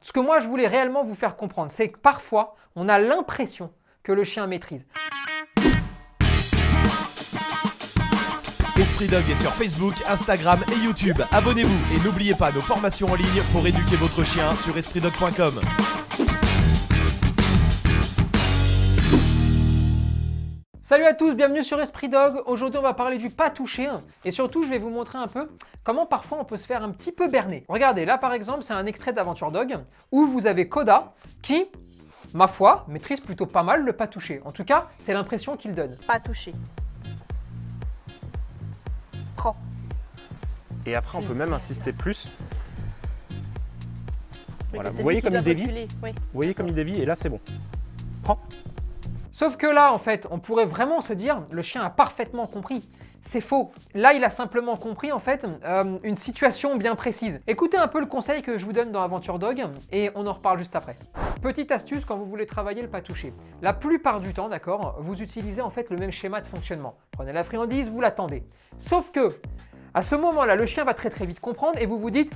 Ce que moi je voulais réellement vous faire comprendre, c'est que parfois, on a l'impression que le chien maîtrise. Esprit Dog est sur Facebook, Instagram et YouTube. Abonnez-vous et n'oubliez pas nos formations en ligne pour éduquer votre chien sur espritdog.com. Salut à tous, bienvenue sur Esprit Dog. Aujourd'hui, on va parler du pas touché et surtout, je vais vous montrer un peu comment parfois on peut se faire un petit peu berner. Regardez, là par exemple, c'est un extrait d'Aventure Dog où vous avez Koda qui, ma foi, maîtrise plutôt pas mal le pas touché. En tout cas, c'est l'impression qu'il donne. Pas touché. Prends. Et après, on peut même insister plus. Voilà. Vous Vous voyez comme il dévie. Oui. Vous voyez comme il dévie et là, c'est bon. Prends. Sauf que là, en fait, on pourrait vraiment se dire, le chien a parfaitement compris. C'est faux. Là, il a simplement compris, en fait, une situation bien précise. Écoutez un peu le conseil que je vous donne dans Aventure Dog et on en reparle juste après. Petite astuce quand vous voulez travailler le pas touché. La plupart du temps, d'accord, vous utilisez en fait le même schéma de fonctionnement. Prenez la friandise, vous l'attendez. Sauf que, à ce moment-là, le chien va très vite comprendre et vous vous dites,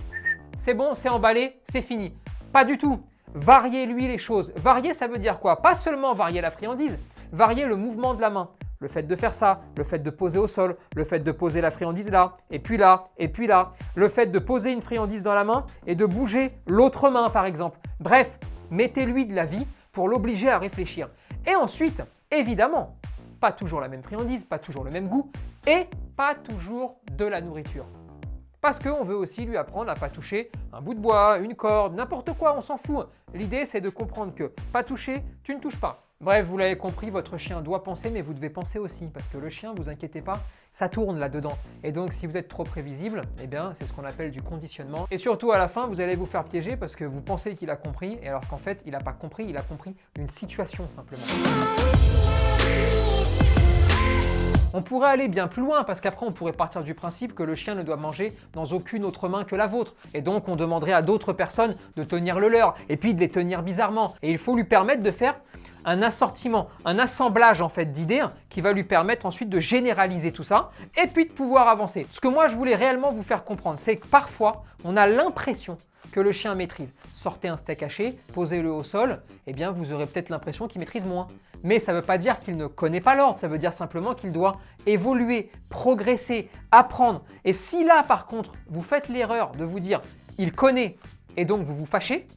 c'est bon, c'est emballé, c'est fini. Pas du tout. Variez-lui les choses. Varier, ça veut dire quoi? Pas seulement varier la friandise, varier le mouvement de la main. Le fait de faire ça, le fait de poser au sol, le fait de poser la friandise là, et puis là, et puis là. Le fait de poser une friandise dans la main et de bouger l'autre main par exemple. Bref, mettez-lui de la vie pour l'obliger à réfléchir. Et ensuite, évidemment, pas toujours la même friandise, pas toujours le même goût et pas toujours de la nourriture. Parce qu'on veut aussi lui apprendre à ne pas toucher un bout de bois, une corde, n'importe quoi, on s'en fout. L'idée, c'est de comprendre que pas toucher, tu ne touches pas. Bref, vous l'avez compris, votre chien doit penser, mais vous devez penser aussi. Parce que le chien, vous inquiétez pas, ça tourne là-dedans. Et donc, si vous êtes trop prévisible, eh bien, c'est ce qu'on appelle du conditionnement. Et surtout, à la fin, vous allez vous faire piéger parce que vous pensez qu'il a compris, et alors qu'en fait, il n'a pas compris, il a compris une situation simplement. On pourrait aller bien plus loin parce qu'après on pourrait partir du principe que le chien ne doit manger dans aucune autre main que la vôtre. Et donc on demanderait à d'autres personnes de tenir le leur et puis de les tenir bizarrement. Et il faut lui permettre de faire un assortiment, un assemblage en fait d'idées qui va lui permettre ensuite de généraliser tout ça et puis de pouvoir avancer. Ce que moi je voulais réellement vous faire comprendre, c'est que parfois on a l'impression que le chien maîtrise. Sortez un steak haché, posez-le au sol, eh bien vous aurez peut-être l'impression qu'il maîtrise moins. Mais ça ne veut pas dire qu'il ne connaît pas l'ordre, ça veut dire simplement qu'il doit évoluer, progresser, apprendre. Et si là par contre vous faites l'erreur de vous dire il connaît et donc vous vous fâchez,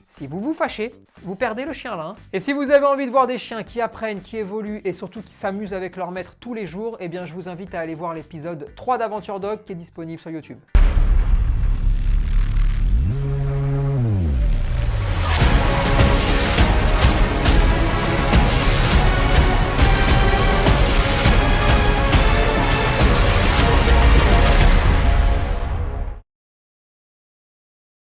si vous vous fâchez, vous perdez le chien là. Et si vous avez envie de voir des chiens qui apprennent, qui évoluent et surtout qui s'amusent avec leur maître tous les jours, eh bien je vous invite à aller voir l'épisode 3 d'Aventure Dog qui est disponible sur YouTube.